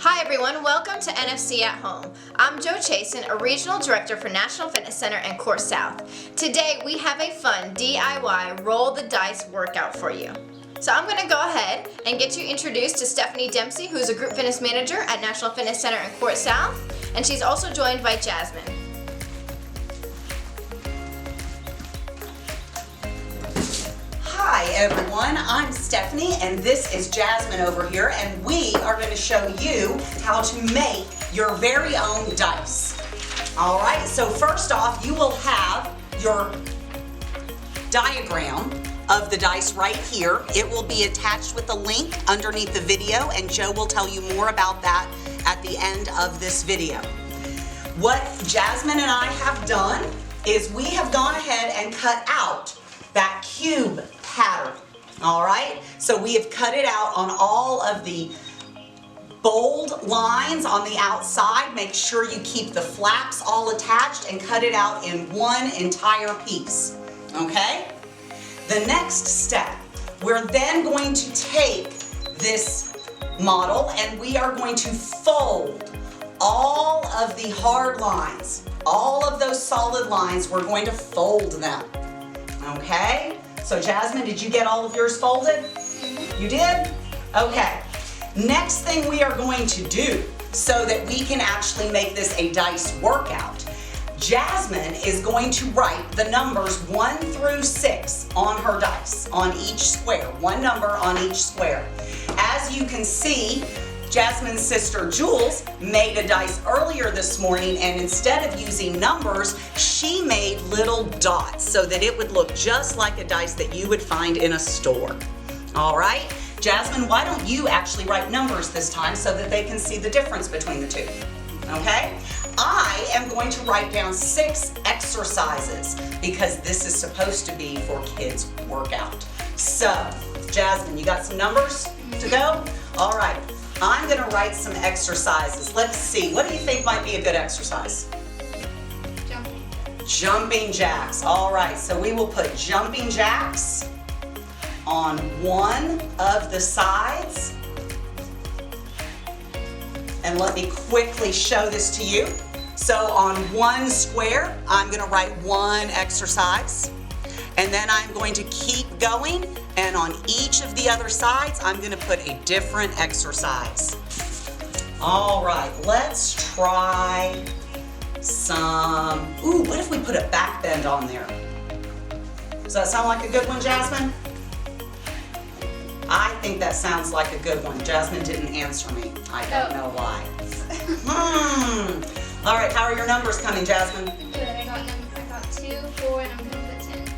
Hi everyone, welcome to NFC at Home. I'm Chason, a Regional Director for National Fitness Center and Court South. Today we have a fun DIY roll the dice workout for you. So I'm going to go ahead and get you introduced to Stephanie Dempsey, who's a Group Fitness Manager at National Fitness Center and Court South, and she's also joined by Jasmine. Hi everyone, I'm Stephanie and this is Jasmine over here, and we are going to show you how to make your very own dice. Alright, so first off you will have your diagram of the dice right here. It will be attached with a link underneath the video, and Joe will tell you more about that at the end of this video. What Jasmine and I have done is we have gone ahead and cut out that cube pattern. All right, so we have cut it out on all of the bold lines on the outside. Make sure you keep the flaps all attached and cut it out in one entire piece. Okay, the next step, we're then going to take this model and we are going to fold all of the hard lines, all of those solid lines. We're going to fold them. Okay, so Jasmine, did you get all of yours folded? You did? Okay. Next thing we are going to do so that we can actually make this a dice workout, Jasmine is going to write the numbers 1 through 6 on her dice, on each square, one number on each square. As you can see, Jasmine's sister Jules made a dice earlier this morning, and instead of using numbers, she made little dots so that it would look just like a dice that you would find in a store. All right, Jasmine, why don't you actually write numbers this time so that they can see the difference between the two? Okay, I am going to write down 6 exercises because this is supposed to be for kids' workout. So, Jasmine, you got some numbers to go? All right. I'm going to write some exercises. Let's see, what do you think might be a good exercise? Jumping jacks. All right, so we will put jumping jacks on one of the sides. And let me quickly show this to you. So on one square, I'm going to write one exercise. And then I'm going to keep going, and on each of the other sides, I'm going to put a different exercise. All right, let's try some, what if we put a back bend on there? Does that sound like a good one, Jasmine? I think that sounds like a good one. Jasmine didn't answer me. I don't know why. All right, how are your numbers coming, Jasmine? Good, I got 2, 4, and I'm going to put 10.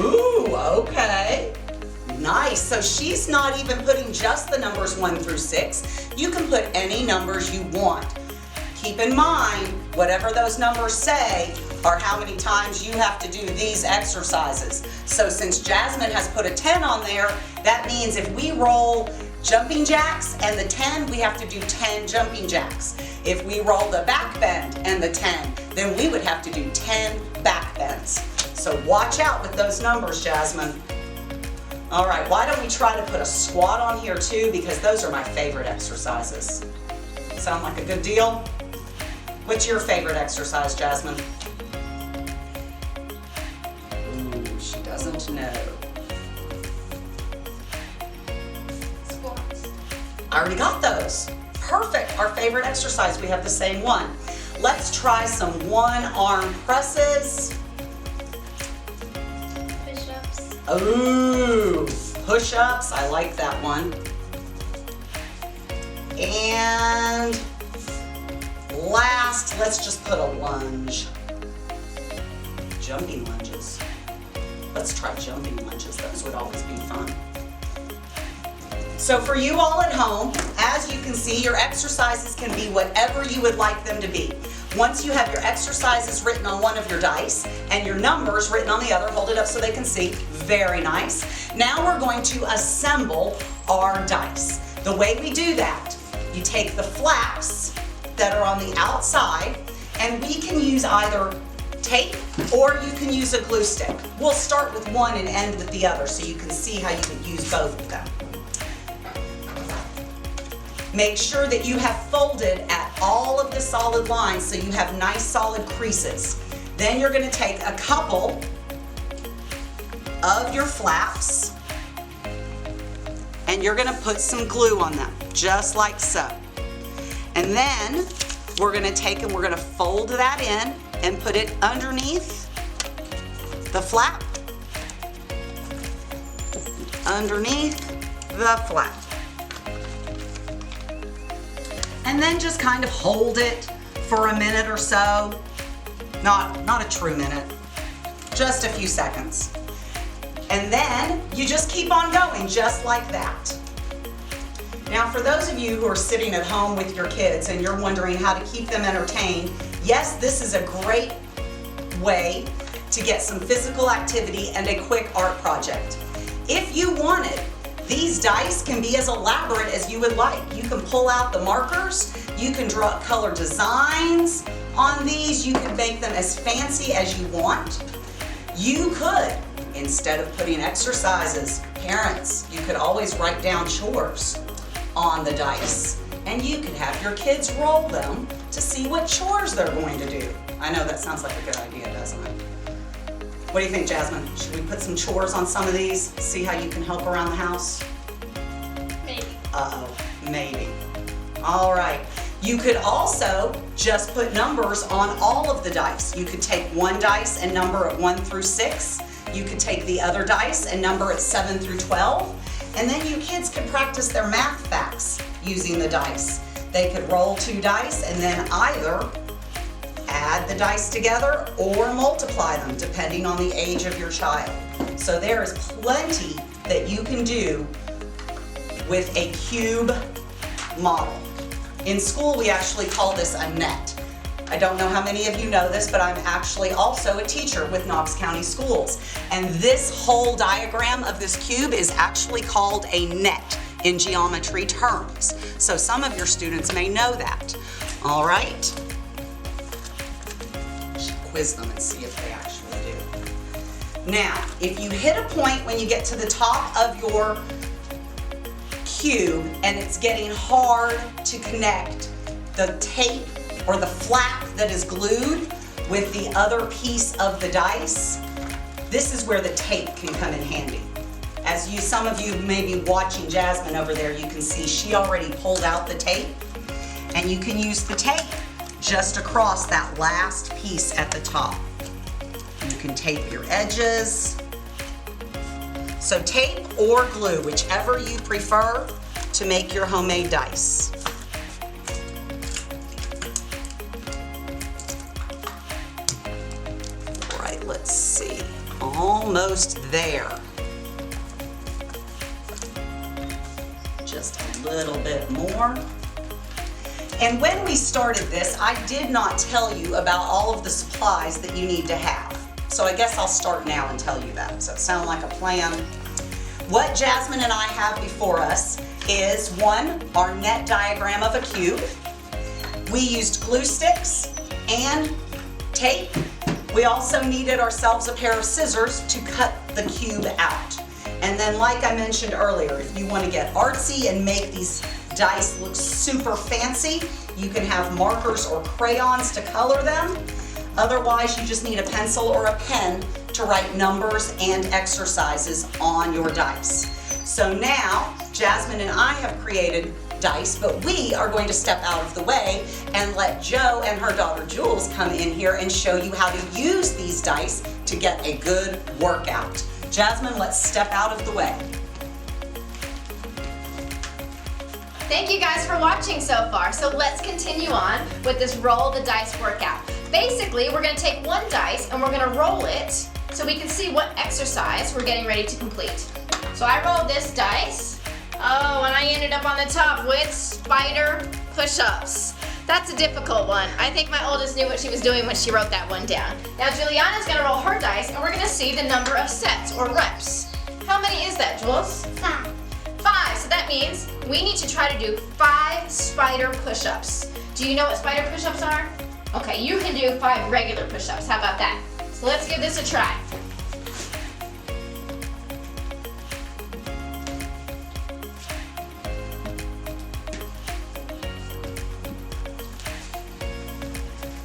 Ooh, okay. Nice. So she's not even putting just the numbers 1 through 6. You can put any numbers you want. Keep in mind, whatever those numbers say are how many times you have to do these exercises. So since Jasmine has put a 10 on there, that means if we roll jumping jacks and the 10, we have to do 10 jumping jacks. If we roll the back bend and the 10, then we would have to do 10 back bends. So watch out with those numbers, Jasmine. All right, why don't we try to put a squat on here too, because those are my favorite exercises. Sound like a good deal? What's your favorite exercise, Jasmine? Ooh, she doesn't know. Squats. I already got those. Perfect, our favorite exercise, we have the same one. Let's try some one-arm presses. Push-ups. Ooh, push-ups, I like that one. And last, let's just put a lunge. Jumping lunges. Let's try jumping lunges, those would always be fun. So for you all at home, as you can see, your exercises can be whatever you would like them to be. Once you have your exercises written on one of your dice and your numbers written on the other, hold it up so they can see. Very nice. Now we're going to assemble our dice. The way we do that, you take the flaps that are on the outside, and we can use either tape or you can use a glue stick. We'll start with one and end with the other so you can see how you can use both of them. Make sure that you have folded at all of the solid lines so you have nice solid creases. Then you're going to take a couple of your flaps and you're going to put some glue on them, just like so. And then we're going to take and we're going to fold that in and put it underneath the flap. Underneath the flap. And then just kind of hold it for a minute or so. Not a true minute, just a few seconds. And then you just keep on going, just like that. Now, for those of you who are sitting at home with your kids and you're wondering how to keep them entertained, yes, this is a great way to get some physical activity and a quick art project. If you wanted, these dice can be as elaborate as you would like. You can pull out the markers, you can draw color designs on these, you can make them as fancy as you want. You could, instead of putting exercises, parents, you could always write down chores on the dice. And you could have your kids roll them to see what chores they're going to do. I know that sounds like a good idea, doesn't it? What do you think, Jasmine? Should we put some chores on some of these? See how you can help around the house? Maybe. Uh-oh, maybe. All right. You could also just put numbers on all of the dice. You could take one dice and number it 1 through 6. You could take the other dice and number it 7 through 12. And then you kids could practice their math facts using the dice. They could roll 2 dice and then either add the dice together or multiply them depending on the age of your child. So there is plenty that you can do with a cube model. In school, we actually call this a net. I don't know how many of you know this, but I'm actually also a teacher with Knox County Schools. And this whole diagram of this cube is actually called a net in geometry terms. So some of your students may know that. All right. Quiz them and see if they actually do. Now, if you hit a point when you get to the top of your cube and it's getting hard to connect the tape or the flap that is glued with the other piece of the dice, this is where the tape can come in handy. As some of you may be watching Jasmine over there, you can see she already pulled out the tape, and you can use the tape just across that last piece at the top. You can tape your edges. So tape or glue, whichever you prefer to make your homemade dice. All right, let's see. Almost there. Just a little bit more. And when we started this, I did not tell you about all of the supplies that you need to have. So I guess I'll start now and tell you that. Does that sound like a plan? What Jasmine and I have before us is our net diagram of a cube. We used glue sticks and tape. We also needed ourselves a pair of scissors to cut the cube out. And then, like I mentioned earlier, if you want to get artsy and make these dice look super fancy, you can have markers or crayons to color them. Otherwise, you just need a pencil or a pen to write numbers and exercises on your dice. So now, Jasmine and I have created dice, but we are going to step out of the way and let Jo and her daughter Jules come in here and show you how to use these dice to get a good workout. Jasmine, let's step out of the way. Thank you guys for watching so far. So let's continue on with this roll the dice workout. Basically, we're going to take one dice and we're going to roll it so we can see what exercise we're getting ready to complete. So I rolled this dice. Oh, and I ended up on the top with spider push-ups. That's a difficult one. I think my oldest knew what she was doing when she wrote that one down. Now Juliana's gonna roll her dice and we're gonna see the number of sets or reps. How many is that, Jules? 5. 5, so that means we need to try to do 5 spider push-ups. Do you know what spider push-ups are? Okay, you can do 5 regular push-ups. How about that? So let's give this a try.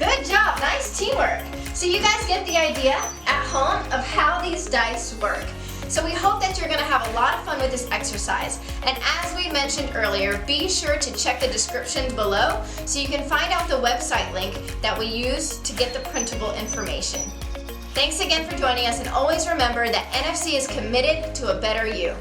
Good job, nice teamwork. So you guys get the idea at home of how these dice work. So we hope that you're gonna have a lot of fun with this exercise. And as we mentioned earlier, be sure to check the description below so you can find out the website link that we use to get the printable information. Thanks again for joining us, and always remember that NFC is committed to a better you.